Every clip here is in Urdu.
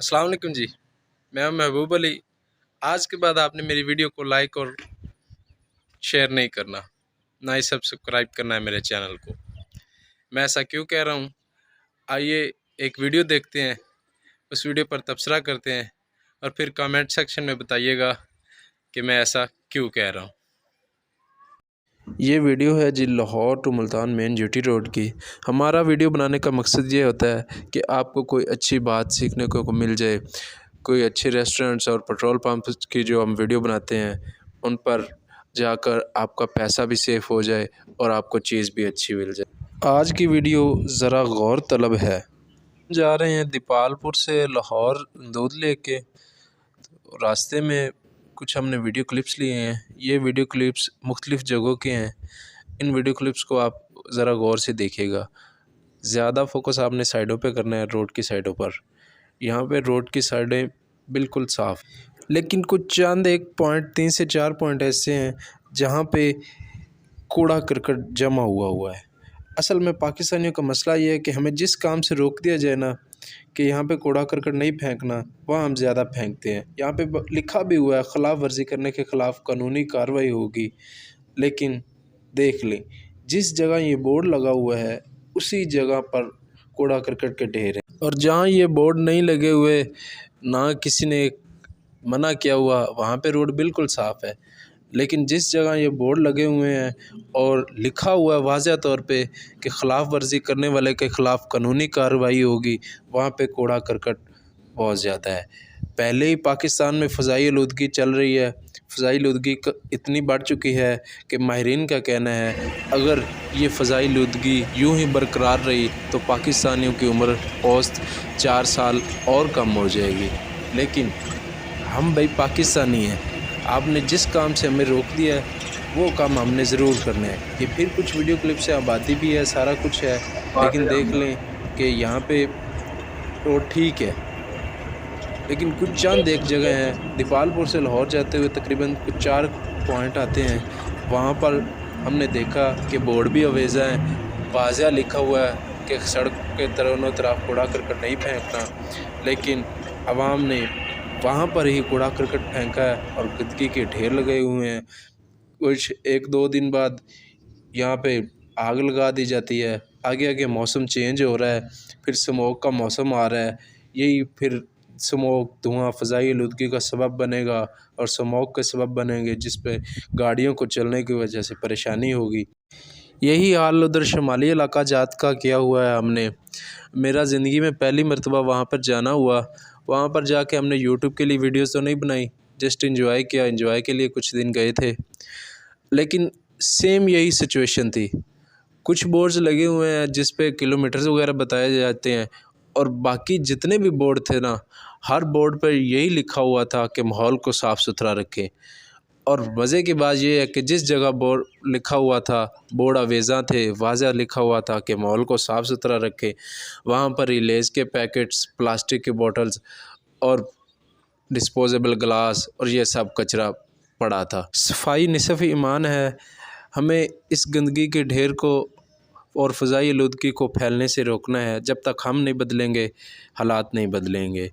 السلام علیکم جی، میں ہوں محبوب علی۔ آج کے بعد آپ نے میری ویڈیو کو لائک اور شیئر نہیں کرنا، نہ ہی سبسکرائب کرنا ہے میرے چینل کو۔ میں ایسا کیوں کہہ رہا ہوں؟ آئیے ایک ویڈیو دیکھتے ہیں، اس ویڈیو پر تبصرہ کرتے ہیں اور پھر کامنٹ سیکشن میں بتائیے گا کہ میں ایسا کیوں کہہ رہا ہوں۔ یہ ویڈیو ہے جی Lahore to Multan main G T road کی۔ ہمارا ویڈیو بنانے کا مقصد یہ ہوتا ہے کہ آپ کو کوئی اچھی بات سیکھنے کو مل جائے، کوئی اچھے ریسٹورنٹس اور پیٹرول پمپس کی جو ہم ویڈیو بناتے ہیں ان پر جا کر آپ کا پیسہ بھی سیف ہو جائے اور آپ کو چیز بھی اچھی مل جائے۔ آج کی ویڈیو ذرا غور طلب ہے۔ جا رہے ہیں دیپال پور سے لاہور دودھ لے کے، راستے میں کچھ ہم نے ویڈیو کلپس لیے ہیں۔ یہ ویڈیو کلپس مختلف جگہوں کے ہیں۔ ان ویڈیو کلپس کو آپ ذرا غور سے دیکھیے گا۔ زیادہ فوکس آپ نے سائڈوں پہ کرنا ہے، روڈ کی سائڈوں پر۔ یہاں پہ روڈ کی سائڈیں بالکل صاف، لیکن کچھ چند 3 سے 4 پوائنٹ ایسے ہیں جہاں پہ کوڑا کرکٹ جمع ہوا ہے۔ اصل میں پاکستانیوں کا مسئلہ یہ ہے کہ ہمیں جس کام سے روک دیا جائے نا کہ یہاں پہ کوڑا کرکٹ نہیں پھینکنا، وہاں ہم زیادہ پھینکتے ہیں۔ یہاں پہ لکھا بھی ہوا ہے خلاف ورزی کرنے کے خلاف قانونی کارروائی ہوگی، لیکن دیکھ لیں جس جگہ یہ بورڈ لگا ہوا ہے اسی جگہ پر کوڑا کرکٹ کے ڈھیر ہیں، اور جہاں یہ بورڈ نہیں لگے ہوئے، نہ کسی نے منع کیا ہوا، وہاں پہ روڈ بالکل صاف ہے۔ لیکن جس جگہ یہ بورڈ لگے ہوئے ہیں اور لکھا ہوا ہے واضح طور پہ کہ خلاف ورزی کرنے والے کے خلاف قانونی کارروائی ہوگی، وہاں پہ کوڑا کرکٹ بہت زیادہ ہے۔ پہلے ہی پاکستان میں فضائی آلودگی چل رہی ہے۔ فضائی آلودگی اتنی بڑھ چکی ہے کہ ماہرین کا کہنا ہے اگر یہ فضائی آلودگی یوں ہی برقرار رہی تو پاکستانیوں کی عمر اوسط 4 سال اور کم ہو جائے گی۔ لیکن ہم بھائی پاکستانی ہیں، آپ نے جس کام سے ہمیں روک دیا ہے وہ کام ہم نے ضرور کرنا ہے۔ یہ پھر کچھ ویڈیو کلپ سے آبادی بھی ہے، سارا کچھ ہے، لیکن دیکھ لیں کہ یہاں پہ روڈ ٹھیک ہے، لیکن کچھ چند ایک جگہ ہیں دیپال پور سے لاہور جاتے ہوئے تقریباً کچھ 4 پوائنٹ آتے ہیں، وہاں پر ہم نے دیکھا کہ بورڈ بھی اویزہ ہیں، واضح لکھا ہوا ہے کہ سڑک کے دونوں طرف کوڑا کرکٹ نہیں پھینکنا، لیکن عوام نے وہاں پر ہی کوڑا کرکٹ پھینکا ہے اور گندگی کے ڈھیر لگے ہوئے ہیں۔ کچھ 1-2 دن بعد یہاں پہ آگ لگا دی جاتی ہے، آگے موسم چینج ہو رہا ہے، پھر اسموگ کا موسم آ رہا ہے، یہی پھر اسموگ دھواں فضائی آلودگی کا سبب بنے گا اور اسموگ کے سبب بنیں گے، جس پہ گاڑیوں کو چلنے کی وجہ سے پریشانی ہوگی۔ یہی حال ادھر شمالی علاقہ جات کا کیا ہوا ہے ہم نے۔ میرا زندگی میں پہلی مرتبہ وہاں پر جانا ہوا، وہاں پر جا کے ہم نے یوٹیوب کے لیے ویڈیوز تو نہیں بنائی، جسٹ انجوائے کیا، انجوائے کے لیے کچھ دن گئے تھے، لیکن سیم یہی سچویشن تھی۔ کچھ بورڈز لگے ہوئے ہیں جس پہ کلومیٹرز وغیرہ بتائے جاتے ہیں، اور باقی جتنے بھی بورڈ تھے نا، ہر بورڈ پر یہی لکھا ہوا تھا کہ ماحول کو صاف ستھرا رکھیں۔ اور مزے کی بات یہ ہے کہ جس جگہ بورڈ لکھا ہوا تھا، بورڈ اویزاں تھے، واضح لکھا ہوا تھا کہ ماحول کو صاف ستھرا رکھیں، وہاں پر ہی لیز کے پیکٹس، پلاسٹک کے بوٹلز اور ڈسپوزیبل گلاس اور یہ سب کچرا پڑا تھا۔ صفائی نصف ایمان ہے، ہمیں اس گندگی کے ڈھیر کو اور فضائی آلودگی کو پھیلنے سے روکنا ہے۔ جب تک ہم نہیں بدلیں گے، حالات نہیں بدلیں گے۔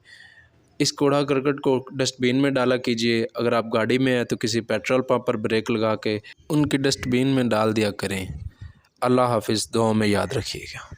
اس کوڑا کرکٹ کو ڈسٹ بین میں ڈالا کیجیے، اگر آپ گاڑی میں ہیں تو کسی پیٹرول پمپ پر بریک لگا کے ان کی ڈسٹ بین میں ڈال دیا کریں۔ اللہ حافظ، دعاؤں میں یاد رکھیے گا۔